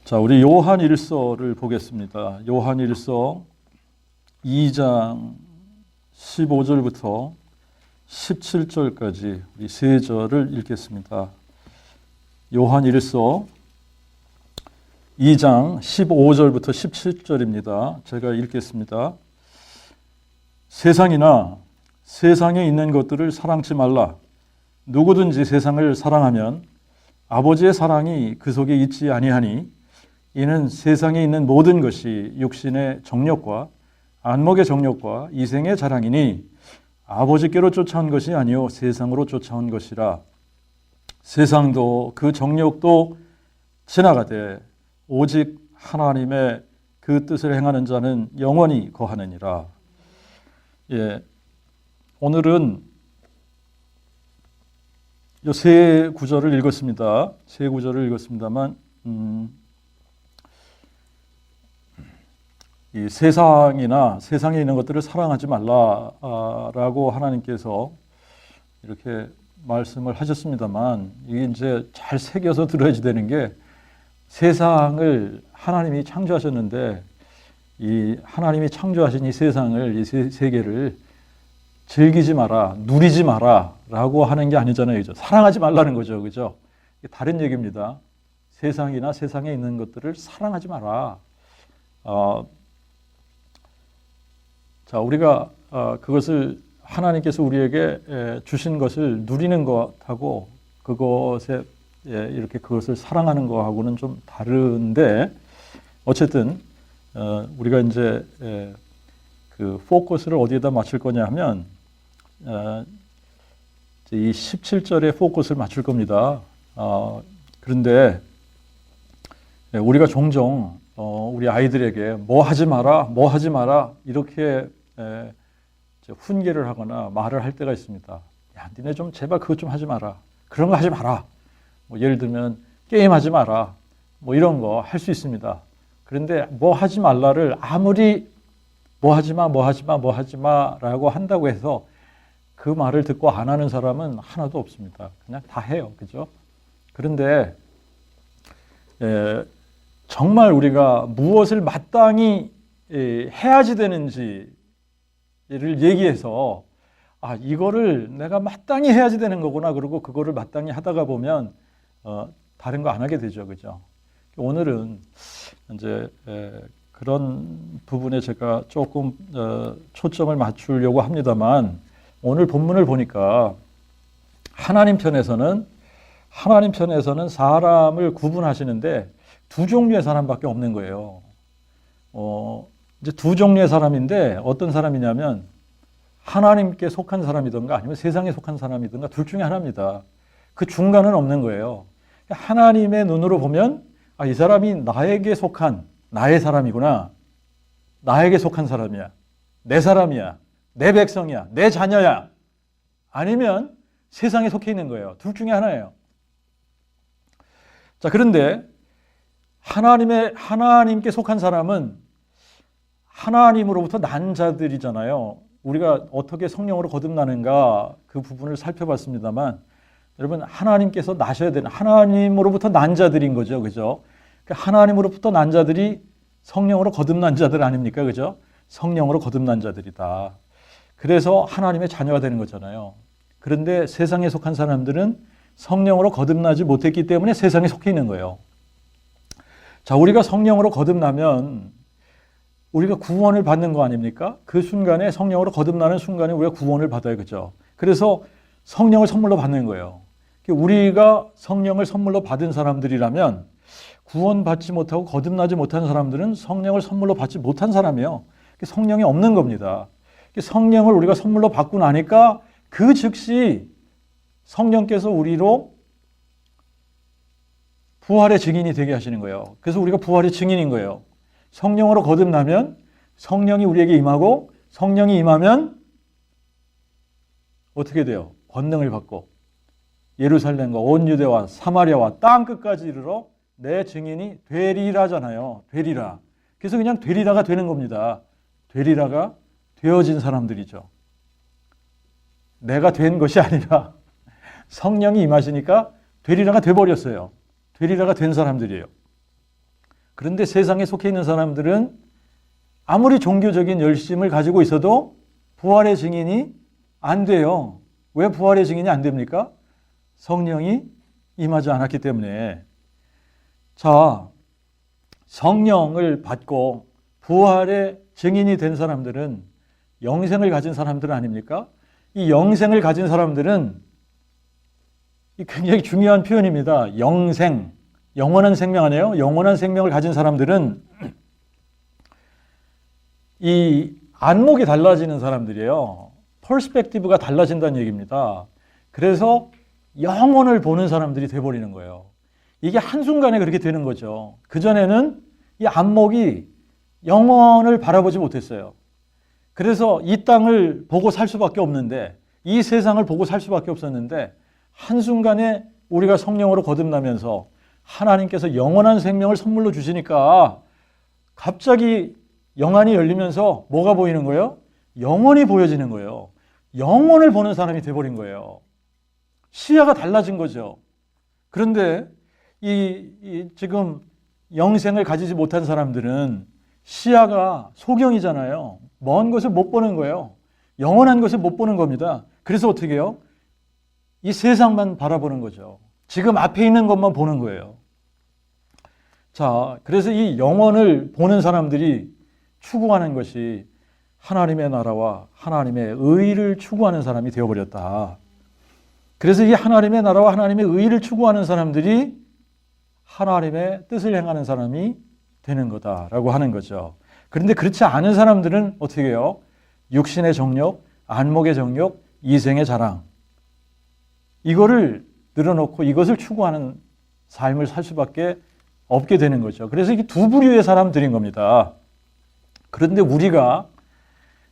자, 우리 요한일서를 보겠습니다. 요한일서 2장 15절부터 17절까지 이 세 절을 읽겠습니다. 요한일서 2장 15절부터 17절입니다. 제가 읽겠습니다. 세상이나 세상에 있는 것들을 사랑치 말라. 누구든지 세상을 사랑하면 아버지의 사랑이 그 속에 있지 아니하니 이는 세상에 있는 모든 것이 육신의 정욕과 안목의 정욕과 이생의 자랑이니 아버지께로 쫓아온 것이 아니요 세상으로 쫓아온 것이라. 세상도 그 정욕도 지나가되 오직 하나님의 그 뜻을 행하는 자는 영원히 거하느니라. 오늘은 이 세 구절을 읽었습니다. 세 구절을 읽었습니다만 이 세상이나 세상에 있는 것들을 사랑하지 말라라고 하나님께서 이렇게 말씀을 하셨습니다만 이게 이제 잘 새겨서 들어야지 되는 게 세상을 하나님이 창조하셨는데 이 하나님이 창조하신 이 세상을 이 세계를 즐기지 마라, 누리지 마라라고 하는 게 아니잖아요, 그죠? 사랑하지 말라는 거죠, 그죠? 다른 얘기입니다. 세상이나 세상에 있는 것들을 사랑하지 마라. 자, 우리가 그것을 하나님께서 우리에게 주신 것을 누리는 것하고 그것에 이렇게 그것을 사랑하는 것하고는 좀 다른데 어쨌든 우리가 이제 그 포커스를 어디에다 맞출 거냐 하면 이 17절에 포커스를 맞출 겁니다. 그런데 우리가 종종 우리 아이들에게 뭐 하지 마라 이렇게 훈계를 하거나 말을 할 때가 있습니다. 야, 니네 좀 제발 그것 좀 하지 마라. 그런 거 하지 마라. 뭐 예를 들면 게임하지 마라. 뭐 이런 거 할 수 있습니다. 그런데 뭐 하지 말라를 아무리 뭐 하지 마라고 한다고 해서 그 말을 듣고 안 하는 사람은 하나도 없습니다. 그냥 다 해요. 그죠? 그런데 정말 우리가 무엇을 마땅히 해야지 되는지를 얘기해서 이거를 내가 마땅히 해야지 되는 거구나. 그리고 그거를 마땅히 하다가 보면 다른 거 안 하게 되죠. 그죠? 오늘은 이제 그런 부분에 제가 조금 초점을 맞추려고 합니다만 오늘 본문을 보니까 하나님 편에서는 사람을 구분하시는데 두 종류의 사람밖에 없는 거예요. 이제 두 종류의 사람인데 어떤 사람이냐면 하나님께 속한 사람이든가 아니면 세상에 속한 사람이든가 둘 중에 하나입니다. 그 중간은 없는 거예요. 하나님의 눈으로 보면 이 사람이 나에게 속한 나의 사람이구나. 나에게 속한 사람이야. 내 사람이야. 내 백성이야. 내 자녀야. 아니면 세상에 속해 있는 거예요. 둘 중에 하나예요. 자, 그런데 하나님께 속한 사람은 하나님으로부터 난 자들이잖아요. 우리가 어떻게 성령으로 거듭나는가 그 부분을 살펴봤습니다만 여러분 하나님께서 나셔야 되는 하나님으로부터 난 자들인 거죠. 그죠? 하나님으로부터 난 자들이 성령으로 거듭난 자들 아닙니까? 그죠? 성령으로 거듭난 자들이다. 그래서 하나님의 자녀가 되는 거잖아요. 그런데 세상에 속한 사람들은 성령으로 거듭나지 못했기 때문에 세상에 속해 있는 거예요. 자, 우리가 성령으로 거듭나면 우리가 구원을 받는 거 아닙니까? 그 순간에 성령으로 거듭나는 순간에 우리가 구원을 받아요. 그죠? 그래서 성령을 선물로 받는 거예요. 우리가 성령을 선물로 받은 사람들이라면 구원받지 못하고 거듭나지 못한 사람들은 성령을 선물로 받지 못한 사람이에요. 성령이 없는 겁니다. 성령을 우리가 선물로 받고 나니까 그 즉시 성령께서 우리로 부활의 증인이 되게 하시는 거예요. 그래서 우리가 부활의 증인인 거예요. 성령으로 거듭나면 성령이 우리에게 임하고 성령이 임하면 어떻게 돼요? 권능을 받고 예루살렘과 온 유대와 사마리아와 땅 끝까지 이르러 내 증인이 되리라잖아요. 되리라. 그래서 그냥 되리라가 되는 겁니다. 되리라가 되어진 사람들이죠. 내가 된 것이 아니라 성령이 임하시니까 되리라가 돼버렸어요. 되리라가 된 사람들이에요. 그런데 세상에 속해 있는 사람들은 아무리 종교적인 열심을 가지고 있어도 부활의 증인이 안 돼요. 왜 부활의 증인이 안 됩니까? 성령이 임하지 않았기 때문에. 자, 성령을 받고 부활의 증인이 된 사람들은 영생을 가진 사람들 아닙니까? 이 영생을 가진 사람들은 굉장히 중요한 표현입니다. 영생, 영원한 생명 아니에요? 영원한 생명을 가진 사람들은 이 안목이 달라지는 사람들이에요. 퍼스펙티브가 달라진다는 얘기입니다. 그래서 영원을 보는 사람들이 돼버리는 거예요. 이게 한순간에 그렇게 되는 거죠. 그전에는 이 안목이 영원을 바라보지 못했어요. 그래서 이 땅을 보고 살 수밖에 없는데, 이 세상을 보고 살 수밖에 없었는데, 한순간에 우리가 성령으로 거듭나면서 하나님께서 영원한 생명을 선물로 주시니까 갑자기 영안이 열리면서 뭐가 보이는 거예요? 영원이 보여지는 거예요. 영원을 보는 사람이 돼버린 거예요. 시야가 달라진 거죠. 그런데 지금 영생을 가지지 못한 사람들은 시야가 소경이잖아요. 먼 것을 못 보는 거예요. 영원한 것을 못 보는 겁니다. 그래서 어떻게 해요? 이 세상만 바라보는 거죠. 지금 앞에 있는 것만 보는 거예요. 자, 그래서 이 영원을 보는 사람들이 추구하는 것이 하나님의 나라와 하나님의 의를 추구하는 사람이 되어버렸다. 그래서 이 하나님의 나라와 하나님의 의를 추구하는 사람들이 하나님의 뜻을 행하는 사람이 되는 거다라고 하는 거죠. 그런데 그렇지 않은 사람들은 어떻게 해요? 육신의 정욕, 안목의 정욕, 이생의 자랑, 이거를 늘어놓고 이것을 추구하는 삶을 살 수밖에 없게 되는 거죠. 그래서 이게 두 부류의 사람들인 겁니다. 그런데 우리가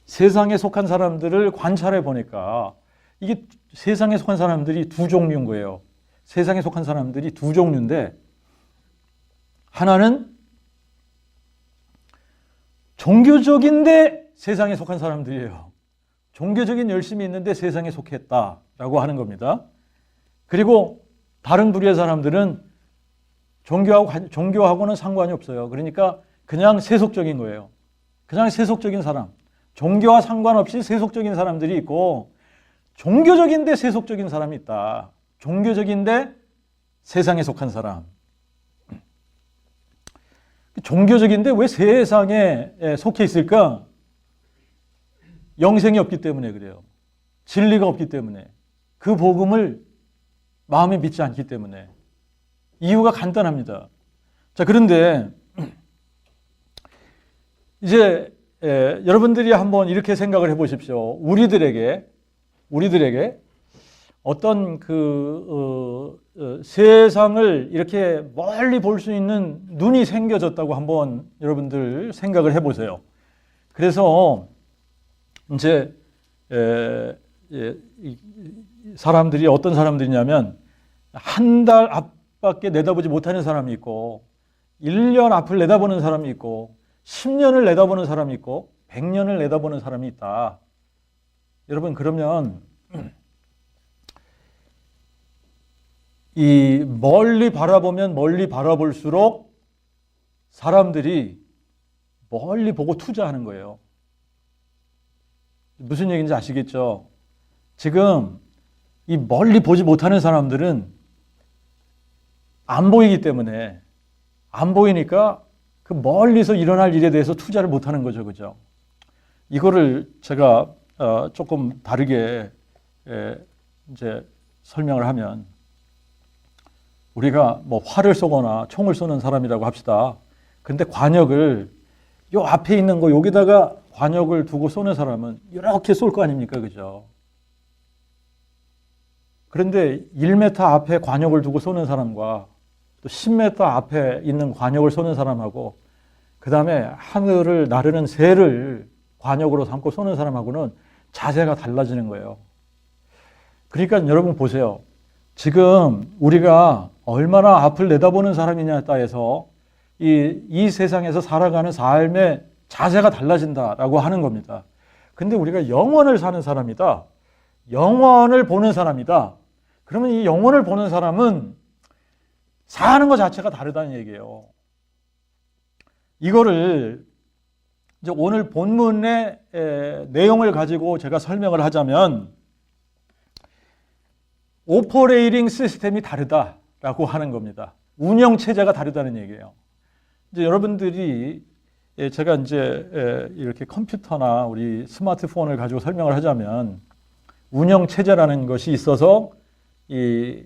세상에 속한 사람들을 관찰해 보니까 이게 세상에 속한 사람들이 두 종류인 거예요. 세상에 속한 사람들이 두 종류인데, 하나는 종교적인데 세상에 속한 사람들이에요. 종교적인 열심이 있는데 세상에 속했다라고 하는 겁니다. 그리고 다른 부류의 사람들은 종교하고는 상관이 없어요. 그러니까 그냥 세속적인 거예요. 그냥 세속적인 사람. 종교와 상관없이 세속적인 사람들이 있고, 종교적인데 세속적인 사람이 있다. 종교적인데 세상에 속한 사람. 종교적인데 왜 세상에 속해 있을까? 영생이 없기 때문에 그래요. 진리가 없기 때문에. 그 복음을 마음에 믿지 않기 때문에. 이유가 간단합니다. 자, 그런데 이제 여러분들이 한번 이렇게 생각을 해 보십시오. 우리들에게 어떤 세상을 이렇게 멀리 볼 수 있는 눈이 생겨졌다고 한번 여러분들 생각을 해 보세요. 그래서 이제 사람들이 어떤 사람들이냐면, 한 달 앞밖에 내다보지 못하는 사람이 있고, 1년 앞을 내다보는 사람이 있고, 10년을 내다보는 사람이 있고, 100년을 내다보는 사람이 있다. 여러분, 그러면 이 멀리 바라보면 멀리 바라볼수록 사람들이 멀리 보고 투자하는 거예요. 무슨 얘기인지 아시겠죠? 지금 이 멀리 보지 못하는 사람들은 안 보이기 때문에, 안 보이니까 그 멀리서 일어날 일에 대해서 투자를 못하는 거죠. 그죠? 이거를 제가 조금 다르게 이제 설명을 하면, 우리가 뭐 활을 쏘거나 총을 쏘는 사람이라고 합시다. 근데 관역을 요 앞에 있는 거 여기다가 관역을 두고 쏘는 사람은 이렇게 쏠 거 아닙니까? 그죠? 그런데 1m 앞에 관역을 두고 쏘는 사람과 또 10m 앞에 있는 관역을 쏘는 사람하고, 그 다음에 하늘을 나르는 새를 관역으로 삼고 쏘는 사람하고는 자세가 달라지는 거예요. 그러니까 여러분 보세요. 지금 우리가 얼마나 앞을 내다보는 사람이냐에 따라서 이 세상에서 살아가는 삶의 자세가 달라진다라고 하는 겁니다. 근데 우리가 영원을 사는 사람이다. 영원을 보는 사람이다. 그러면 이 영원을 보는 사람은 사는 것 자체가 다르다는 얘기예요. 이거를 이제 오늘 본문의 내용을 가지고 제가 설명을 하자면 오퍼레이팅 시스템이 다르다라고 하는 겁니다. 운영 체제가 다르다는 얘기예요. 이제 여러분들이 제가 이제 이렇게 컴퓨터나 우리 스마트폰을 가지고 설명을 하자면 운영 체제라는 것이 있어서 이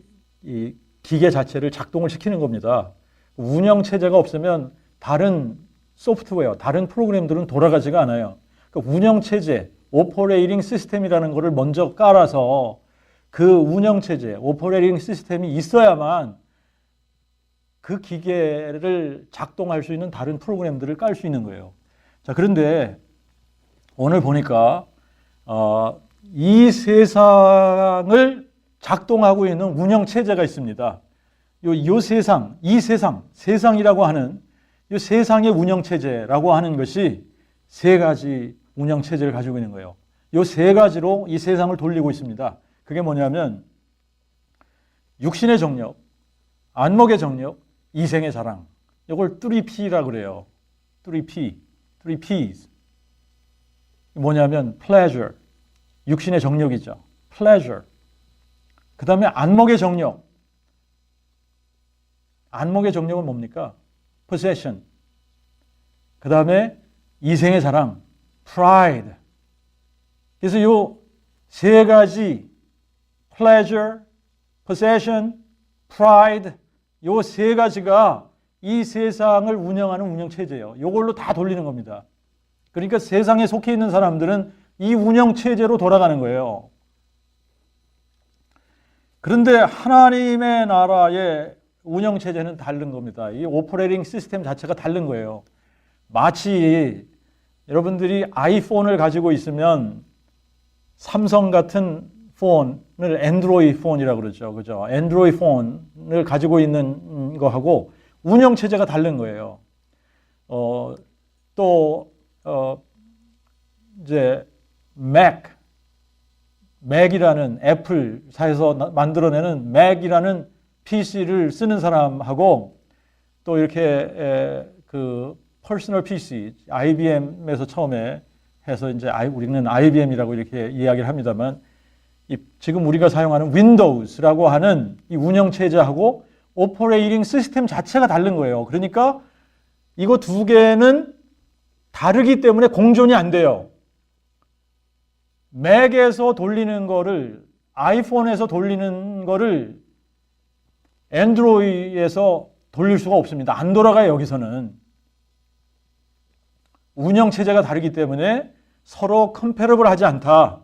기계 자체를 작동을 시키는 겁니다. 운영 체제가 없으면 다른 소프트웨어, 다른 프로그램들은 돌아가지가 않아요. 그러니까 운영 체제, 오퍼레이팅 시스템이라는 것을 먼저 깔아서 그 운영 체제, 오퍼레이팅 시스템이 있어야만 그 기계를 작동할 수 있는 다른 프로그램들을 깔 수 있는 거예요. 자, 그런데 오늘 보니까 이 세상을 작동하고 있는 운영 체제가 있습니다. 요 세상, 이 세상이라고 하는 이 세상의 운영 체제라고 하는 것이 세 가지 운영 체제를 가지고 있는 거예요. 요 세 가지로 이 세상을 돌리고 있습니다. 그게 뭐냐면 육신의 정력, 안목의 정력, 이생의 자랑. 이걸 3P라고 그래요. 3P's. 뭐냐면 pleasure, 육신의 정력이죠. pleasure. 그 다음에 안목의 정력. 안목의 정력은 뭡니까? possession. 그 다음에 이생의 자랑, pride. 그래서 이 세 가지 pleasure, possession, pride 이 세 가지가 이 세상을 운영하는 운영 체제예요. 이걸로 다 돌리는 겁니다. 그러니까 세상에 속해 있는 사람들은 이 운영 체제로 돌아가는 거예요. 그런데 하나님의 나라의 운영 체제는 다른 겁니다. 이 오퍼레이팅 시스템 자체가 다른 거예요. 마치 여러분들이 아이폰을 가지고 있으면 삼성 같은 폰을 앤드로이드 폰이라고 그러죠. 그죠? 앤드로이드 폰을 가지고 있는 거하고 운영 체제가 다른 거예요. 이제 맥이라는 애플사에서 만들어내는 맥이라는 PC를 쓰는 사람하고 또 이렇게 그 퍼스널 PC, IBM에서 처음에 해서 이제 우리는 IBM이라고 이렇게 이야기를 합니다만 지금 우리가 사용하는 윈도우스라고 하는 이 운영 체제하고 오퍼레이팅 시스템 자체가 다른 거예요. 그러니까 이거 두 개는 다르기 때문에 공존이 안 돼요. 맥에서 돌리는 거를 아이폰에서 돌리는 거를 앤드로이드에서 돌릴 수가 없습니다. 안 돌아가요, 여기서는. 운영 체제가 다르기 때문에 서로 컴패러블 하지 않다.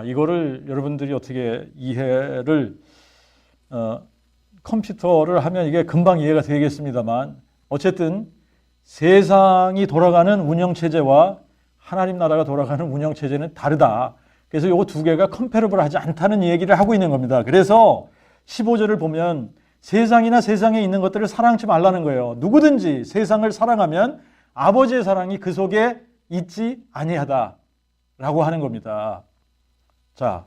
이거를 여러분들이 어떻게 이해를 컴퓨터를 하면 이게 금방 이해가 되겠습니다만 어쨌든 세상이 돌아가는 운영 체제와 하나님 나라가 돌아가는 운영 체제는 다르다. 그래서 이거 두 개가 컴패러블 하지 않다는 얘기를 하고 있는 겁니다. 그래서 15절을 보면 세상이나 세상에 있는 것들을 사랑하지 말라는 거예요. 누구든지 세상을 사랑하면 아버지의 사랑이 그 속에 있지 아니하다라고 하는 겁니다. 자,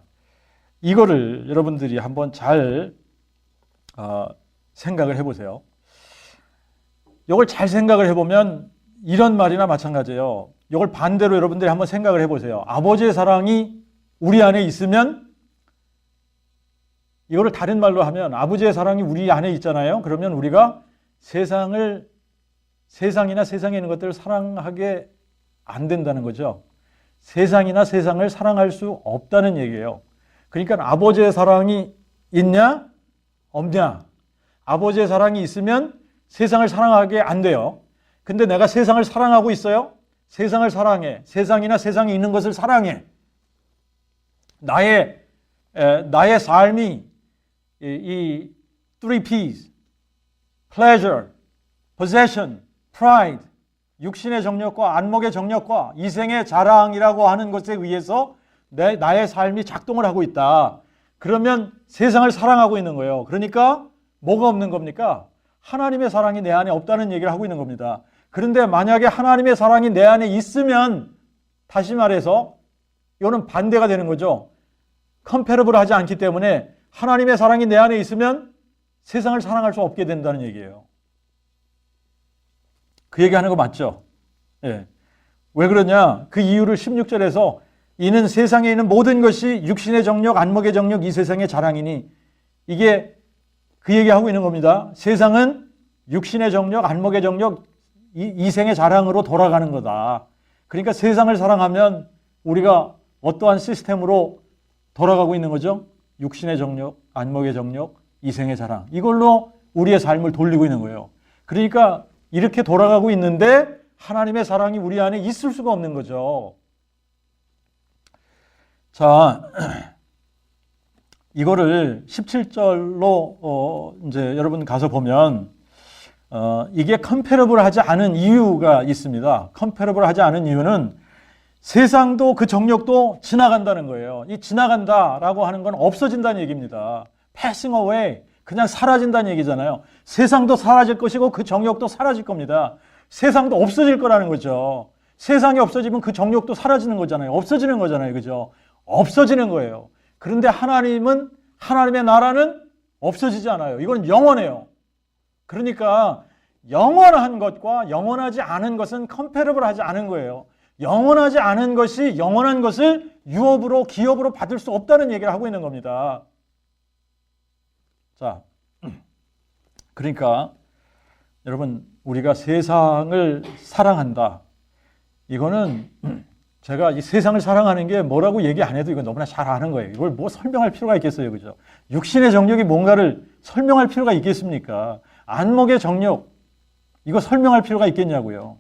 이거를 여러분들이 한번 잘 생각을 해보세요. 이걸 잘 생각을 해보면 이런 말이나 마찬가지예요. 이걸 반대로 여러분들이 한번 생각을 해보세요. 아버지의 사랑이 우리 안에 있으면 이거를 다른 말로 하면 아버지의 사랑이 우리 안에 있잖아요. 그러면 우리가 세상이나 세상에 있는 것들을 사랑하게 안 된다는 거죠. 세상이나 세상을 사랑할 수 없다는 얘기예요. 그러니까 아버지의 사랑이 있냐? 없냐? 아버지의 사랑이 있으면 세상을 사랑하게 안 돼요. 근데 내가 세상을 사랑하고 있어요? 세상을 사랑해. 세상이나 세상에 있는 것을 사랑해. 나의 삶이 이 3P's, pleasure, possession, pride, 육신의 정력과 안목의 정력과 이생의 자랑이라고 하는 것에 의해서 나의 삶이 작동을 하고 있다. 그러면 세상을 사랑하고 있는 거예요. 그러니까 뭐가 없는 겁니까? 하나님의 사랑이 내 안에 없다는 얘기를 하고 있는 겁니다. 그런데 만약에 하나님의 사랑이 내 안에 있으면 다시 말해서 이거는 반대가 되는 거죠. 컴패러블 하지 않기 때문에 하나님의 사랑이 내 안에 있으면 세상을 사랑할 수 없게 된다는 얘기예요. 그 얘기하는 거 맞죠? 예. 왜 그러냐? 그 이유를 16절에서 이는 세상에 있는 모든 것이 육신의 정욕, 안목의 정욕, 이 세상의 자랑이니, 이게 그 얘기하고 있는 겁니다. 세상은 육신의 정욕, 안목의 정욕, 이생의 자랑으로 돌아가는 거다. 그러니까 세상을 사랑하면 우리가 어떠한 시스템으로 돌아가고 있는 거죠? 육신의 정욕, 안목의 정욕, 이생의 자랑. 이걸로 우리의 삶을 돌리고 있는 거예요. 그러니까 이렇게 돌아가고 있는데 하나님의 사랑이 우리 안에 있을 수가 없는 거죠. 자, 이거를 17절로 이제 여러분 가서 보면 이게 컴패러블 하지 않은 이유가 있습니다. 컴패러블 하지 않은 이유는 세상도 그 정욕도 지나간다는 거예요. 이 지나간다라고 하는 건 없어진다는 얘기입니다. passing away, 그냥 사라진다는 얘기잖아요. 세상도 사라질 것이고 그 정욕도 사라질 겁니다. 세상도 없어질 거라는 거죠. 세상이 없어지면 그 정욕도 사라지는 거잖아요. 없어지는 거잖아요. 그죠? 없어지는 거예요. 그런데 하나님은, 하나님의 나라는 없어지지 않아요. 이건 영원해요. 그러니까 영원한 것과 영원하지 않은 것은 컴패러블 하지 않은 거예요. 영원하지 않은 것이 영원한 것을 유업으로, 기업으로 받을 수 없다는 얘기를 하고 있는 겁니다. 자, 그러니까 여러분, 우리가 세상을 사랑한다. 이거는 제가 이 세상을 사랑하는 게 뭐라고 얘기 안 해도 이건 너무나 잘 아는 거예요. 이걸 뭐 설명할 필요가 있겠어요. 그죠? 육신의 정욕이 뭔가를 설명할 필요가 있겠습니까? 안목의 정욕, 이거 설명할 필요가 있겠냐고요.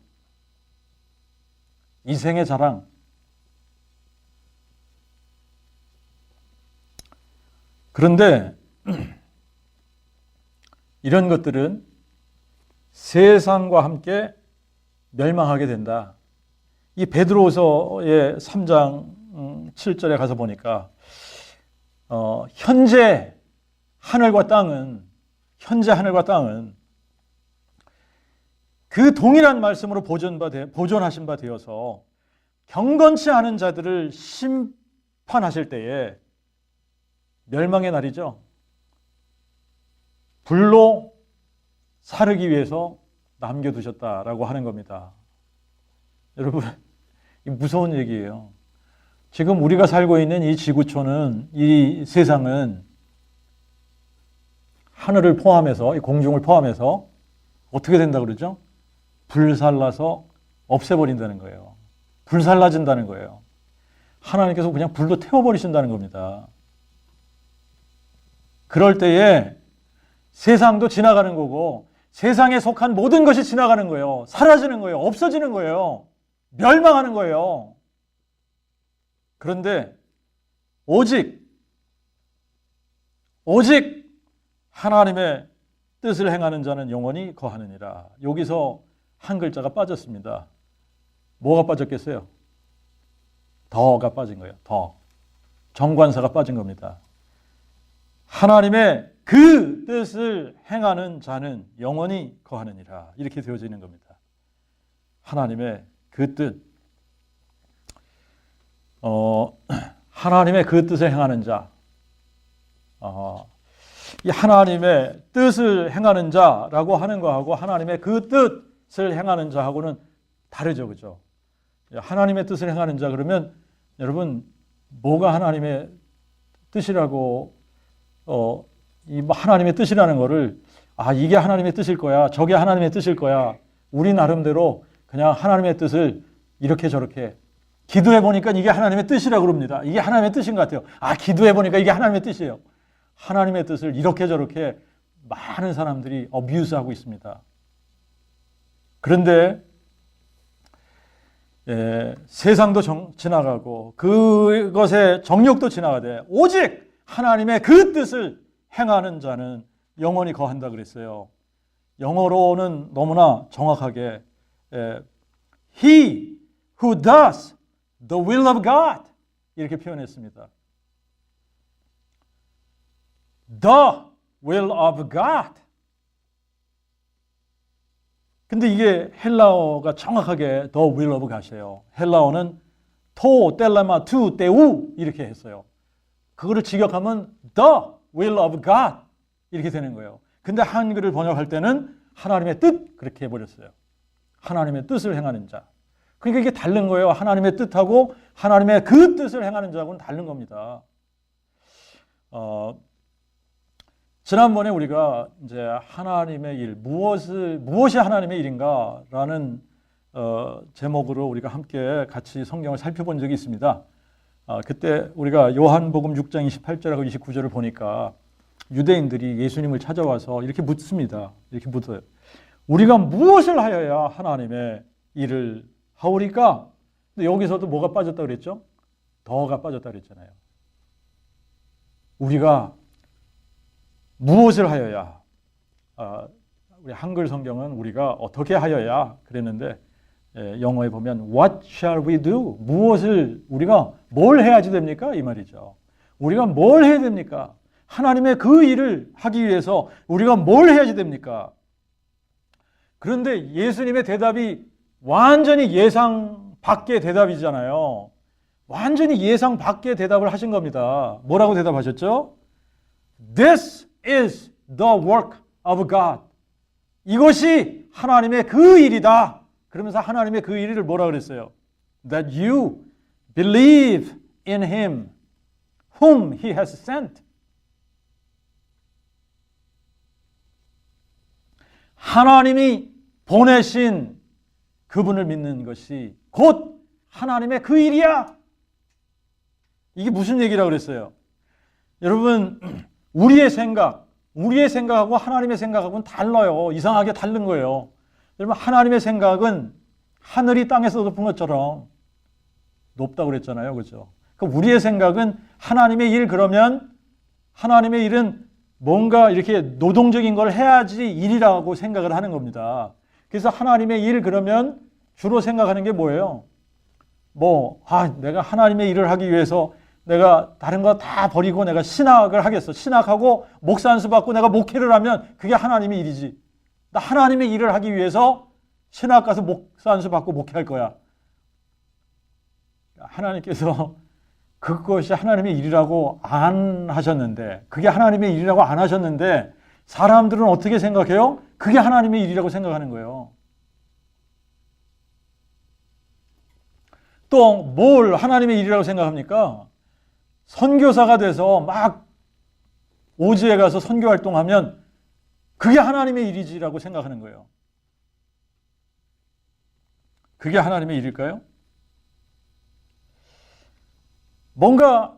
이생의 자랑. 그런데 이런 것들은 세상과 함께 멸망하게 된다. 이 베드로서의 3장 7절에 가서 보니까 현재 하늘과 땅은 그 동일한 말씀으로 보존하신 바 되어서 경건치 않은 자들을 심판하실 때에 멸망의 날이죠. 불로 사르기 위해서 남겨두셨다라고 하는 겁니다. 여러분, 이 무서운 얘기예요. 지금 우리가 살고 있는 이 지구촌은, 이 세상은 하늘을 포함해서, 이 공중을 포함해서 어떻게 된다 그러죠? 불살라서 없애버린다는 거예요. 불살라진다는 거예요. 하나님께서 그냥 불로 태워버리신다는 겁니다. 그럴 때에 세상도 지나가는 거고 세상에 속한 모든 것이 지나가는 거예요. 사라지는 거예요. 없어지는 거예요. 멸망하는 거예요. 그런데 오직 하나님의 뜻을 행하는 자는 영원히 거하느니라. 여기서 한 글자가 빠졌습니다. 뭐가 빠졌겠어요? 더가 빠진 거예요. 더. 정관사가 빠진 겁니다. 하나님의 그 뜻을 행하는 자는 영원히 거하느니라. 이렇게 되어져 있는 겁니다. 하나님의 그 뜻. 하나님의 그 뜻을 행하는 자. 이 하나님의 뜻을 행하는 자라고 하는 거하고 하나님의 그 뜻을 행하는 자하고는 다르죠. 그죠? 하나님의 뜻을 행하는 자 그러면 여러분 뭐가 하나님의 뜻이라고 이 하나님의 뜻이라는 거를 이게 하나님의 뜻일 거야. 저게 하나님의 뜻일 거야. 우리 나름대로 그냥 하나님의 뜻을 이렇게 저렇게 기도해 보니까 이게 하나님의 뜻이라고 그럽니다. 이게 하나님의 뜻인 것 같아요. 기도해 보니까 이게 하나님의 뜻이에요. 하나님의 뜻을 이렇게 저렇게 많은 사람들이 어뷰스하고 있습니다. 그런데 세상도 지나가고 그것의 정욕도 지나가되 오직 하나님의 그 뜻을 행하는 자는 영원히 거한다 그랬어요. 영어로는 너무나 정확하게 He who does the will of God 이렇게 표현했습니다. The will of God. 근데 이게 헬라어가 정확하게 the will of God이에요. 헬라어는 토, 텔레마, 투, 테우 이렇게 했어요. 그거를 직역하면 the will of God 이렇게 되는 거예요. 근데 한글을 번역할 때는 하나님의 뜻 그렇게 해버렸어요. 하나님의 뜻을 행하는 자. 그러니까 이게 다른 거예요. 하나님의 뜻하고 하나님의 그 뜻을 행하는 자하고는 다른 겁니다. 지난번에 우리가 이제 하나님의 일, 무엇이 하나님의 일인가라는 제목으로 우리가 함께 같이 성경을 살펴본 적이 있습니다. 그때 우리가 요한복음 6장 28절하고 29절을 보니까 유대인들이 예수님을 찾아와서 이렇게 묻습니다. 이렇게 묻어요. 우리가 무엇을 하여야 하나님의 일을 하오리까? 근데 여기서도 뭐가 빠졌다 그랬죠? 더가 빠졌다 그랬잖아요. 우리가 무엇을 하여야, 우리 한글 성경은 우리가 어떻게 하여야 그랬는데 영어에 보면 What shall we do? 무엇을 우리가 뭘 해야지 됩니까? 이 말이죠. 우리가 뭘 해야 됩니까? 하나님의 그 일을 하기 위해서 우리가 뭘 해야지 됩니까? 그런데 예수님의 대답이 완전히 예상 밖의 대답이잖아요. 완전히 예상 밖의 대답을 하신 겁니다. 뭐라고 대답하셨죠? This is the work of God. 이것이 하나님의 그 일이다. 그러면서 하나님의 그 일을 뭐라 그랬어요? That you believe in him whom he has sent. 하나님이 보내신 그분을 믿는 것이 곧 하나님의 그 일이야. 이게 무슨 얘기라고 그랬어요? 여러분, 우리의 생각하고 하나님의 생각하고는 달라요. 이상하게 다른 거예요. 여러분, 하나님의 생각은 하늘이 땅에서 높은 것처럼 높다고 그랬잖아요. 그죠? 그러니까 우리의 생각은 하나님의 일 그러면 하나님의 일은 뭔가 이렇게 노동적인 걸 해야지 일이라고 생각을 하는 겁니다. 그래서 하나님의 일 그러면 주로 생각하는 게 뭐예요? 내가 하나님의 일을 하기 위해서 내가 다른 거 다 버리고 내가 신학을 하겠어. 신학하고 목사 안수 받고 내가 목회를 하면 그게 하나님의 일이지. 나 하나님의 일을 하기 위해서 신학 가서 목사 안수 받고 목회할 거야. 하나님께서 그것이 하나님의 일이라고 안 하셨는데, 그게 하나님의 일이라고 안 하셨는데 사람들은 어떻게 생각해요? 그게 하나님의 일이라고 생각하는 거예요. 또 뭘 하나님의 일이라고 생각합니까? 선교사가 돼서 막 오지에 가서 선교 활동하면 그게 하나님의 일이지라고 생각하는 거예요. 그게 하나님의 일일까요? 뭔가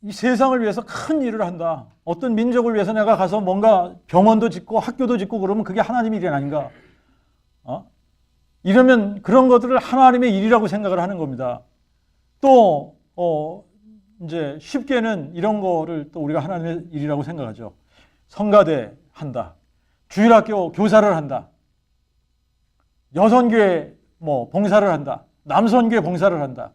이 세상을 위해서 큰 일을 한다. 어떤 민족을 위해서 내가 가서 뭔가 병원도 짓고 학교도 짓고 그러면 그게 하나님의 일이 아닌가? 이러면 그런 것들을 하나님의 일이라고 생각을 하는 겁니다. 또 이제 쉽게는 이런 거를 또 우리가 하나님의 일이라고 생각하죠. 성가대 한다. 주일학교 교사를 한다. 여선교회 봉사를 한다. 남선교회 봉사를 한다.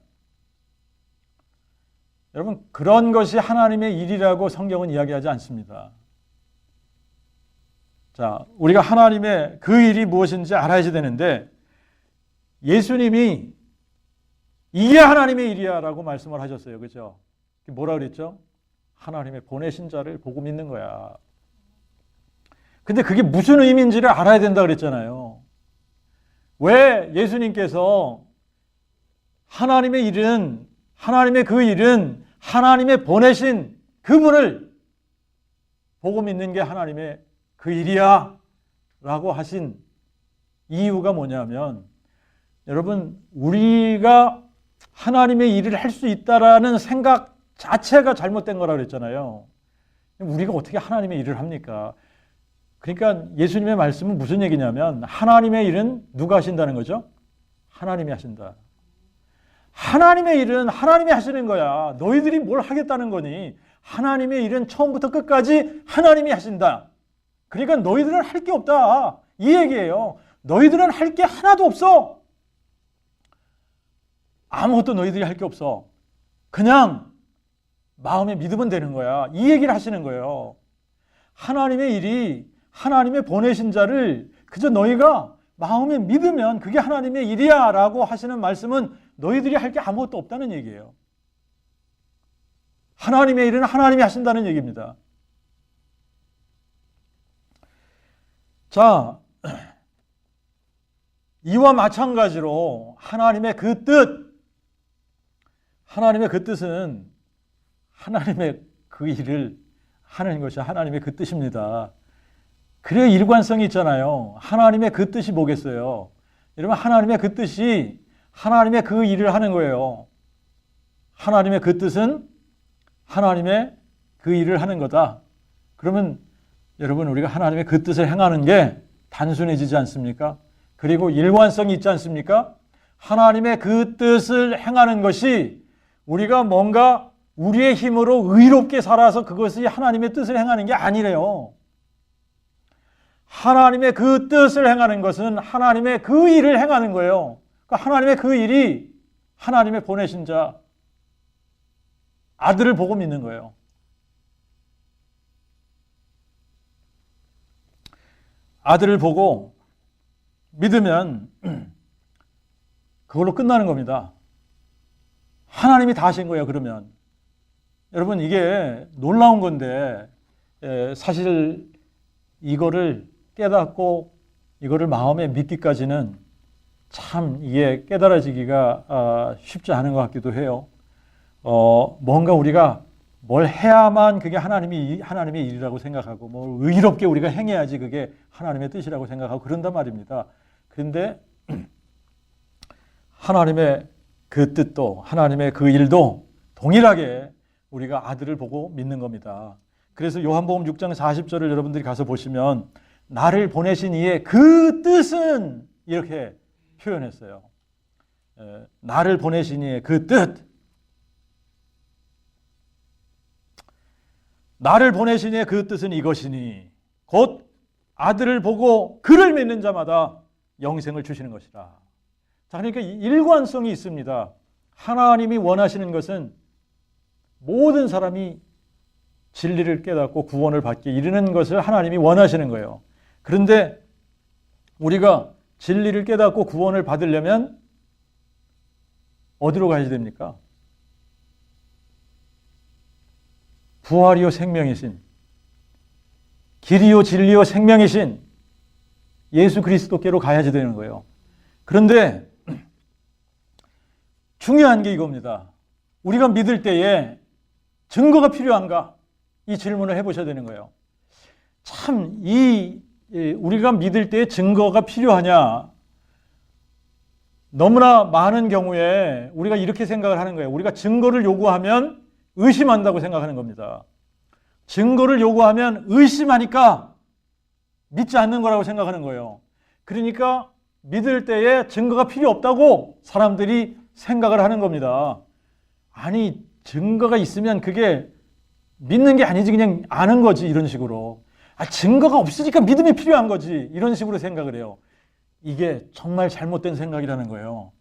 여러분, 그런 것이 하나님의 일이라고 성경은 이야기하지 않습니다. 자, 우리가 하나님의 그 일이 무엇인지 알아야지 되는데 예수님이 이게 하나님의 일이야 라고 말씀을 하셨어요. 그죠? 뭐라 그랬죠? 하나님의 보내신 자를 보고 믿는 거야. 근데 그게 무슨 의미인지를 알아야 된다 그랬잖아요. 왜 예수님께서 하나님의 그 일은 하나님의 보내신 그분을 보고 믿는 게 하나님의 그 일이야 라고 하신 이유가 뭐냐면, 여러분, 우리가 하나님의 일을 할 수 있다라는 생각 자체가 잘못된 거라고 그랬잖아요. 우리가 어떻게 하나님의 일을 합니까? 그러니까 예수님의 말씀은 무슨 얘기냐면 하나님의 일은 누가 하신다는 거죠? 하나님이 하신다. 하나님의 일은 하나님이 하시는 거야. 너희들이 뭘 하겠다는 거니? 하나님의 일은 처음부터 끝까지 하나님이 하신다. 그러니까 너희들은 할 게 없다. 이 얘기예요. 너희들은 할 게 하나도 없어. 아무것도 너희들이 할 게 없어. 그냥 마음에 믿으면 되는 거야. 이 얘기를 하시는 거예요. 하나님의 일이 하나님의 보내신 자를 그저 너희가 마음에 믿으면 그게 하나님의 일이야 라고 하시는 말씀은 너희들이 할 게 아무것도 없다는 얘기예요. 하나님의 일은 하나님이 하신다는 얘기입니다. 자, 이와 마찬가지로 하나님의 그 뜻은 하나님의 그 일을 하는 것이 하나님의 그 뜻입니다. 그래 일관성이 있잖아요. 하나님의 그 뜻이 뭐겠어요? 여러분, 하나님의 그 뜻이 하나님의 그 일을 하는 거예요. 하나님의 그 뜻은 하나님의 그 일을 하는 거다. 그러면 여러분, 우리가 하나님의 그 뜻을 행하는 게 단순해지지 않습니까? 그리고 일관성이 있지 않습니까? 하나님의 그 뜻을 행하는 것이 우리가 뭔가 우리의 힘으로 의롭게 살아서 그것이 하나님의 뜻을 행하는 게 아니래요. 하나님의 그 뜻을 행하는 것은 하나님의 그 일을 행하는 거예요. 그러니까 하나님의 그 일이 하나님의 보내신 자, 아들을 보고 믿는 거예요. 아들을 보고 믿으면 그걸로 끝나는 겁니다. 하나님이 다 하신 거예요, 그러면. 여러분, 이게 놀라운 건데, 사실 이거를 깨닫고 이거를 마음에 믿기까지는 참 이게 깨달아지기가 쉽지 않은 것 같기도 해요. 뭔가 우리가 뭘 해야만 그게 하나님의 일이라고 생각하고, 뭐 의롭게 우리가 행해야지 그게 하나님의 뜻이라고 생각하고 그런단 말입니다. 그런데 하나님의 그 뜻도, 하나님의 그 일도 동일하게 우리가 아들을 보고 믿는 겁니다. 그래서 요한복음 6장 40절을 여러분들이 가서 보시면 나를 보내신 이의 그 뜻은 이렇게 표현했어요. 나를 보내신 이의 그 뜻. 나를 보내신 이의 그 뜻은 이것이니 곧 아들을 보고 그를 믿는 자마다 영생을 주시는 것이라. 자, 그러니까 일관성이 있습니다. 하나님이 원하시는 것은 모든 사람이 진리를 깨닫고 구원을 받게 이르는 것을 하나님이 원하시는 거예요. 그런데 우리가 진리를 깨닫고 구원을 받으려면 어디로 가야 됩니까? 부활이요 생명이신, 길이요 진리요 생명이신 예수 그리스도께로 가야지 되는 거예요. 그런데 중요한 게 이겁니다. 우리가 믿을 때에 증거가 필요한가? 이 질문을 해보셔야 되는 거예요. 참, 우리가 믿을 때에 증거가 필요하냐? 너무나 많은 경우에 우리가 이렇게 생각을 하는 거예요. 우리가 증거를 요구하면 의심한다고 생각하는 겁니다. 증거를 요구하면 의심하니까 믿지 않는 거라고 생각하는 거예요. 그러니까 믿을 때에 증거가 필요 없다고 사람들이 생각을 하는 겁니다. 아니, 증거가 있으면 그게 믿는 게 아니지, 그냥 아는 거지, 이런 식으로. 증거가 없으니까 믿음이 필요한 거지, 이런 식으로 생각을 해요. 이게 정말 잘못된 생각이라는 거예요.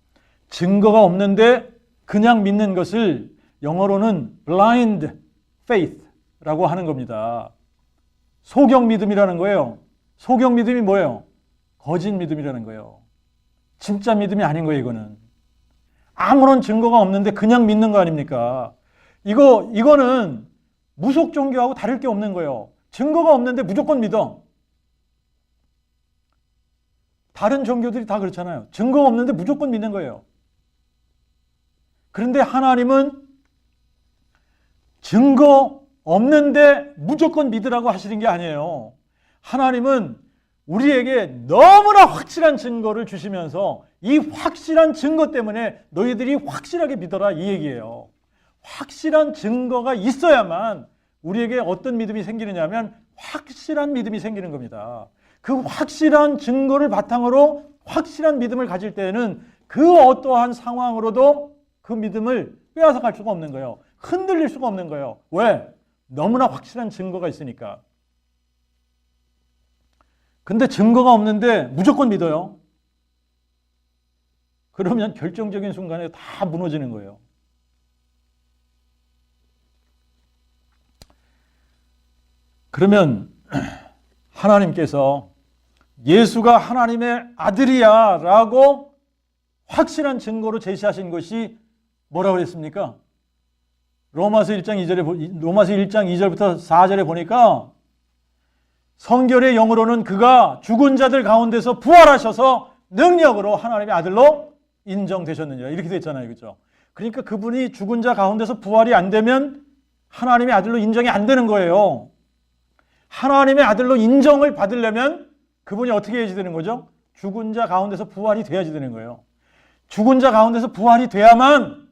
증거가 없는데 그냥 믿는 것을 영어로는 blind faith라고 하는 겁니다. 소경 믿음이라는 거예요. 소경 믿음이 뭐예요? 거짓 믿음이라는 거예요. 진짜 믿음이 아닌 거예요, 이거는. 아무런 증거가 없는데 그냥 믿는 거 아닙니까? 이거는 무속 종교하고 다를 게 없는 거예요. 증거가 없는데 무조건 믿어. 다른 종교들이 다 그렇잖아요. 증거가 없는데 무조건 믿는 거예요. 그런데 하나님은 증거 없는데 무조건 믿으라고 하시는 게 아니에요. 하나님은 우리에게 너무나 확실한 증거를 주시면서 이 확실한 증거 때문에 너희들이 확실하게 믿어라, 이 얘기예요. 확실한 증거가 있어야만 우리에게 어떤 믿음이 생기느냐 하면 확실한 믿음이 생기는 겁니다. 그 확실한 증거를 바탕으로 확실한 믿음을 가질 때에는 그 어떠한 상황으로도 그 믿음을 빼앗아갈 수가 없는 거예요. 흔들릴 수가 없는 거예요. 왜? 너무나 확실한 증거가 있으니까. 근데 증거가 없는데 무조건 믿어요. 그러면 결정적인 순간에 다 무너지는 거예요. 그러면 하나님께서 예수가 하나님의 아들이야 라고 확실한 증거로 제시하신 것이 뭐라고 그랬습니까? 로마서 1장 2절부터 4절에 보니까 성결의 영으로는 그가 죽은 자들 가운데서 부활하셔서 능력으로 하나님의 아들로 인정되셨느니라. 이렇게 됐잖아요. 그죠? 그러니까 그분이 죽은 자 가운데서 부활이 안 되면 하나님의 아들로 인정이 안 되는 거예요. 하나님의 아들로 인정을 받으려면 그분이 어떻게 해야지 되는 거죠? 죽은 자 가운데서 부활이 돼야지 되는 거예요. 죽은 자 가운데서 부활이 돼야만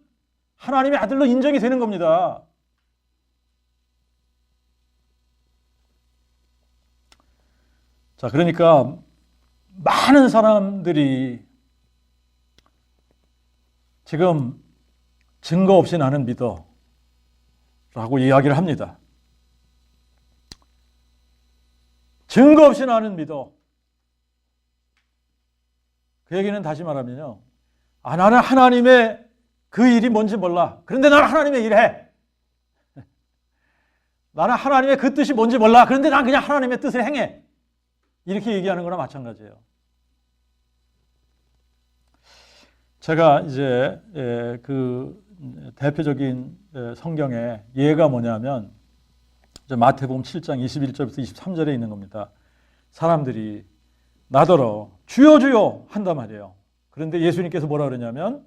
하나님의 아들로 인정이 되는 겁니다. 자, 그러니까 많은 사람들이 지금 증거 없이 나는 믿어 라고 이야기를 합니다. 증거 없이 나는 믿어. 그 얘기는 다시 말하면요. 나는 하나님의 그 일이 뭔지 몰라. 그런데 나는 하나님의 일을 해. 나는 하나님의 그 뜻이 뭔지 몰라. 그런데 난 그냥 하나님의 뜻을 행해. 이렇게 얘기하는 거나 마찬가지예요. 제가 이제 그 대표적인 성경의 예가 뭐냐면 마태복음 7장 21절부터 23절에 있는 겁니다. 사람들이 나더러 주여 주여 한단 말이에요. 그런데 예수님께서 뭐라 그러냐면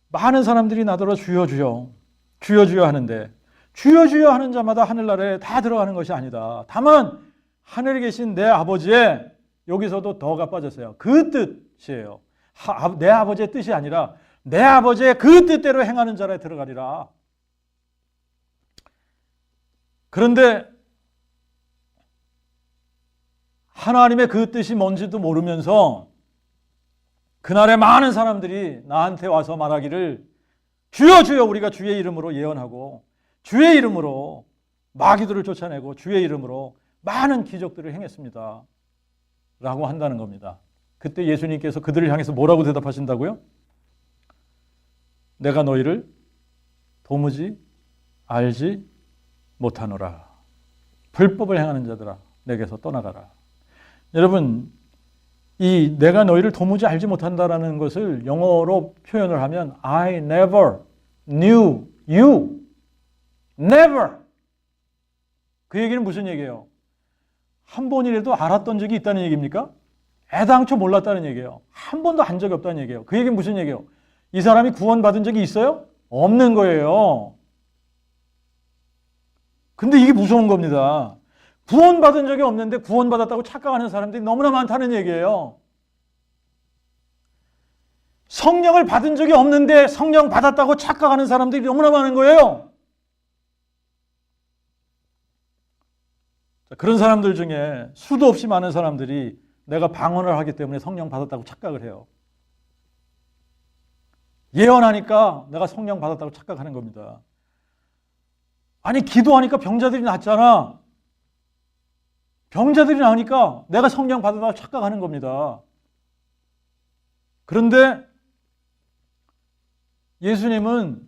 많은 사람들이 나더러 주여 주여 주여 주여 하는데 주여 주여 하는 자마다 하늘나라에 다 들어가는 것이 아니다. 다만 하늘에 계신 내 아버지의, 여기서도 더가 빠졌어요. 그 뜻이에요. 내 아버지의 뜻이 아니라 내 아버지의 그 뜻대로 행하는 자라에 들어가리라. 그런데 하나님의 그 뜻이 뭔지도 모르면서 그날에 많은 사람들이 나한테 와서 말하기를 주여 주여 우리가 주의 이름으로 예언하고 주의 이름으로 마귀들을 쫓아내고 주의 이름으로 많은 기적들을 행했습니다 라고 한다는 겁니다. 그때 예수님께서 그들을 향해서 뭐라고 대답하신다고요? 내가 너희를 도무지 알지 못하노라. 불법을 행하는 자들아 내게서 떠나가라. 여러분, 이 내가 너희를 도무지 알지 못한다라는 것을 영어로 표현을 하면 I never knew you. Never. 그 얘기는 무슨 얘기예요? 한 번이라도 알았던 적이 있다는 얘기입니까? 애당초 몰랐다는 얘기예요. 한 번도 한 적이 없다는 얘기예요. 그 얘기는 무슨 얘기예요? 이 사람이 구원받은 적이 있어요? 없는 거예요. 근데 이게 무서운 겁니다. 구원받은 적이 없는데 구원받았다고 착각하는 사람들이 너무나 많다는 얘기예요. 성령을 받은 적이 없는데 성령 받았다고 착각하는 사람들이 너무나 많은 거예요. 그런 사람들 중에 수도 없이 많은 사람들이 내가 방언을 하기 때문에 성령 받았다고 착각을 해요. 예언하니까 내가 성령 받았다고 착각하는 겁니다. 아니, 기도하니까 병자들이 낫잖아. 병자들이 나으니까 내가 성령 받았다고 착각하는 겁니다. 그런데 예수님은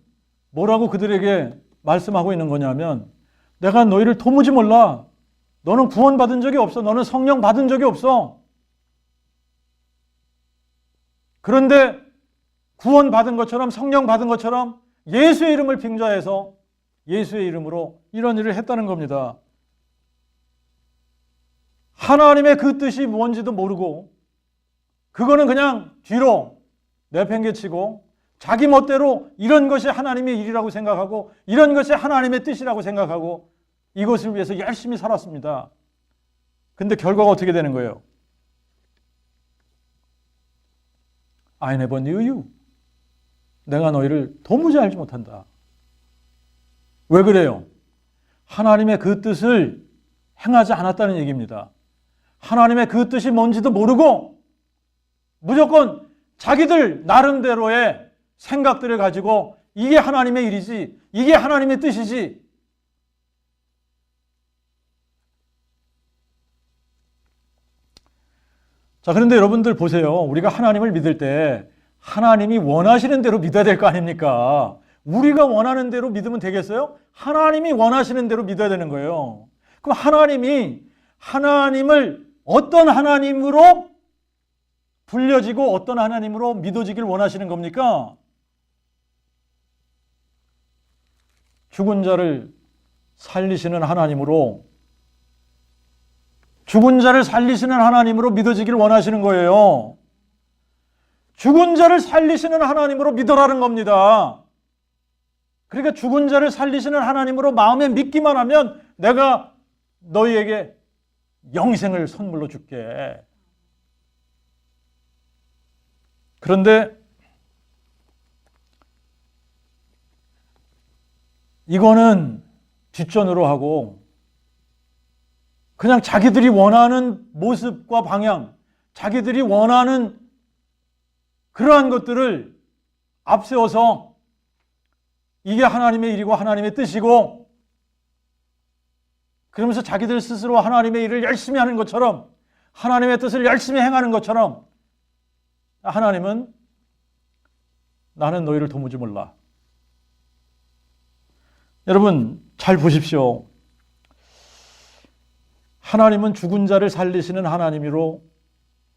뭐라고 그들에게 말씀하고 있는 거냐면 내가 너희를 도무지 몰라. 너는 구원받은 적이 없어. 너는 성령 받은 적이 없어. 그런데 구원받은 것처럼 성령 받은 것처럼 예수의 이름을 빙자해서 예수의 이름으로 이런 일을 했다는 겁니다. 하나님의 그 뜻이 뭔지도 모르고 그거는 그냥 뒤로 내팽개치고 자기 멋대로 이런 것이 하나님의 일이라고 생각하고 이런 것이 하나님의 뜻이라고 생각하고 이것을 위해서 열심히 살았습니다. 근데 결과가 어떻게 되는 거예요? I never knew you. 내가 너희를 도무지 알지 못한다. 왜 그래요? 하나님의 그 뜻을 행하지 않았다는 얘기입니다. 하나님의 그 뜻이 뭔지도 모르고 무조건 자기들 나름대로의 생각들을 가지고 이게 하나님의 일이지, 이게 하나님의 뜻이지. 자, 그런데 여러분들 보세요. 우리가 하나님을 믿을 때 하나님이 원하시는 대로 믿어야 될 거 아닙니까? 우리가 원하는 대로 믿으면 되겠어요? 하나님이 원하시는 대로 믿어야 되는 거예요. 그럼 하나님을 어떤 하나님으로 불려지고 어떤 하나님으로 믿어지길 원하시는 겁니까? 죽은 자를 살리시는 하나님으로, 죽은 자를 살리시는 하나님으로 믿어지길 원하시는 거예요. 죽은 자를 살리시는 하나님으로 믿어라는 겁니다. 그러니까 죽은 자를 살리시는 하나님으로 마음에 믿기만 하면 내가 너희에게 영생을 선물로 줄게. 그런데 이거는 뒷전으로 하고 그냥 자기들이 원하는 모습과 방향, 자기들이 원하는 그러한 것들을 앞세워서 이게 하나님의 일이고 하나님의 뜻이고 그러면서 자기들 스스로 하나님의 일을 열심히 하는 것처럼 하나님의 뜻을 열심히 행하는 것처럼 하나님은 나는 너희를 도무지 몰라. 여러분 잘 보십시오. 하나님은 죽은 자를 살리시는 하나님으로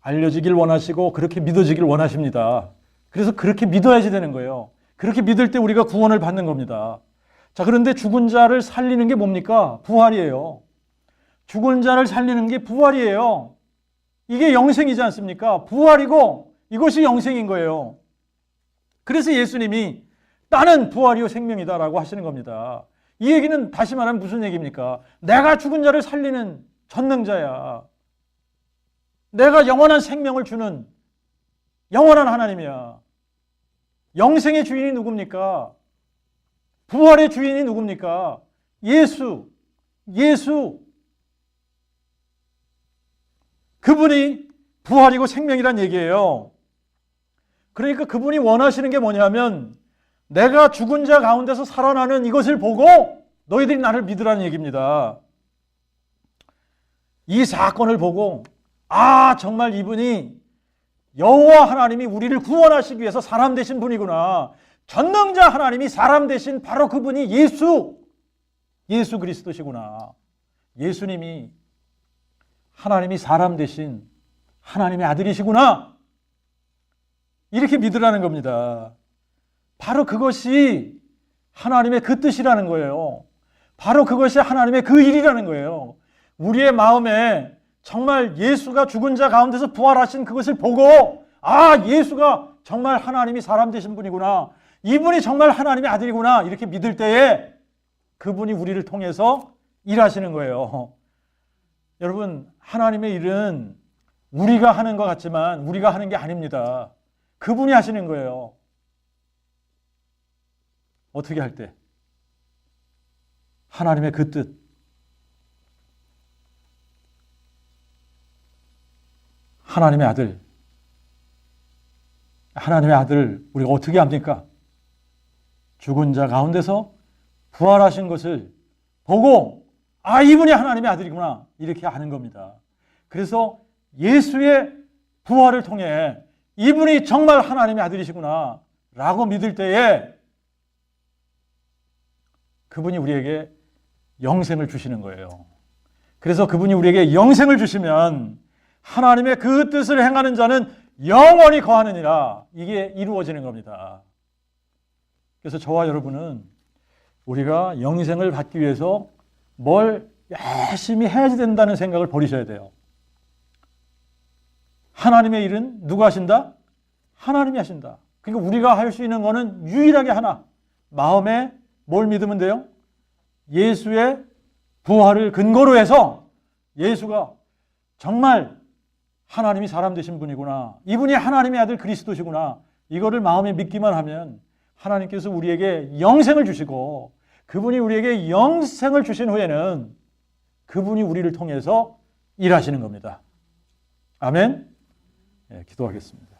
알려지길 원하시고 그렇게 믿어지길 원하십니다. 그래서 그렇게 믿어야지 되는 거예요. 그렇게 믿을 때 우리가 구원을 받는 겁니다. 자, 그런데 죽은 자를 살리는 게 뭡니까? 부활이에요. 죽은 자를 살리는 게 부활이에요. 이게 영생이지 않습니까? 부활이고 이것이 영생인 거예요. 그래서 예수님이 나는 부활이요 생명이다라고 하시는 겁니다. 이 얘기는 다시 말하면 무슨 얘기입니까? 내가 죽은 자를 살리는 전능자야. 내가 영원한 생명을 주는 영원한 하나님이야. 영생의 주인이 누굽니까? 부활의 주인이 누굽니까? 예수. 그분이 부활이고 생명이란 얘기예요. 그러니까 그분이 원하시는 게 뭐냐면 내가 죽은 자 가운데서 살아나는 이것을 보고 너희들이 나를 믿으라는 얘기입니다. 이 사건을 보고 정말 이분이 여호와 하나님이 우리를 구원하시기 위해서 사람 되신 분이구나. 전능자 하나님이 사람 되신 바로 그분이 예수 그리스도시구나. 예수님이 하나님이 사람 되신 하나님의 아들이시구나. 이렇게 믿으라는 겁니다. 바로 그것이 하나님의 그 뜻이라는 거예요. 바로 그것이 하나님의 그 일이라는 거예요. 우리의 마음에 정말 예수가 죽은 자 가운데서 부활하신 그것을 보고 예수가 정말 하나님이 사람 되신 분이구나. 이분이 정말 하나님의 아들이구나. 이렇게 믿을 때에 그분이 우리를 통해서 일하시는 거예요. 여러분, 하나님의 일은 우리가 하는 것 같지만 우리가 하는 게 아닙니다. 그분이 하시는 거예요. 어떻게 할 때? 하나님의 그 뜻. 하나님의 아들. 하나님의 아들 우리가 어떻게 합니까? 죽은 자 가운데서 부활하신 것을 보고 이분이 하나님의 아들이구나. 이렇게 하는 겁니다. 그래서 예수의 부활을 통해 이분이 정말 하나님의 아들이시구나 라고 믿을 때에 그분이 우리에게 영생을 주시는 거예요. 그래서 그분이 우리에게 영생을 주시면 하나님의 그 뜻을 행하는 자는 영원히 거하느니라. 이게 이루어지는 겁니다. 그래서 저와 여러분은 우리가 영생을 받기 위해서 뭘 열심히 해야지 된다는 생각을 버리셔야 돼요. 하나님의 일은 누가 하신다? 하나님이 하신다. 그러니까 우리가 할 수 있는 거는 유일하게 하나. 마음에 뭘 믿으면 돼요? 예수의 부활을 근거로 해서 예수가 정말 하나님이 사람 되신 분이구나. 이분이 하나님의 아들 그리스도시구나. 이거를 마음에 믿기만 하면 하나님께서 우리에게 영생을 주시고 그분이 우리에게 영생을 주신 후에는 그분이 우리를 통해서 일하시는 겁니다. 아멘. 기도하겠습니다.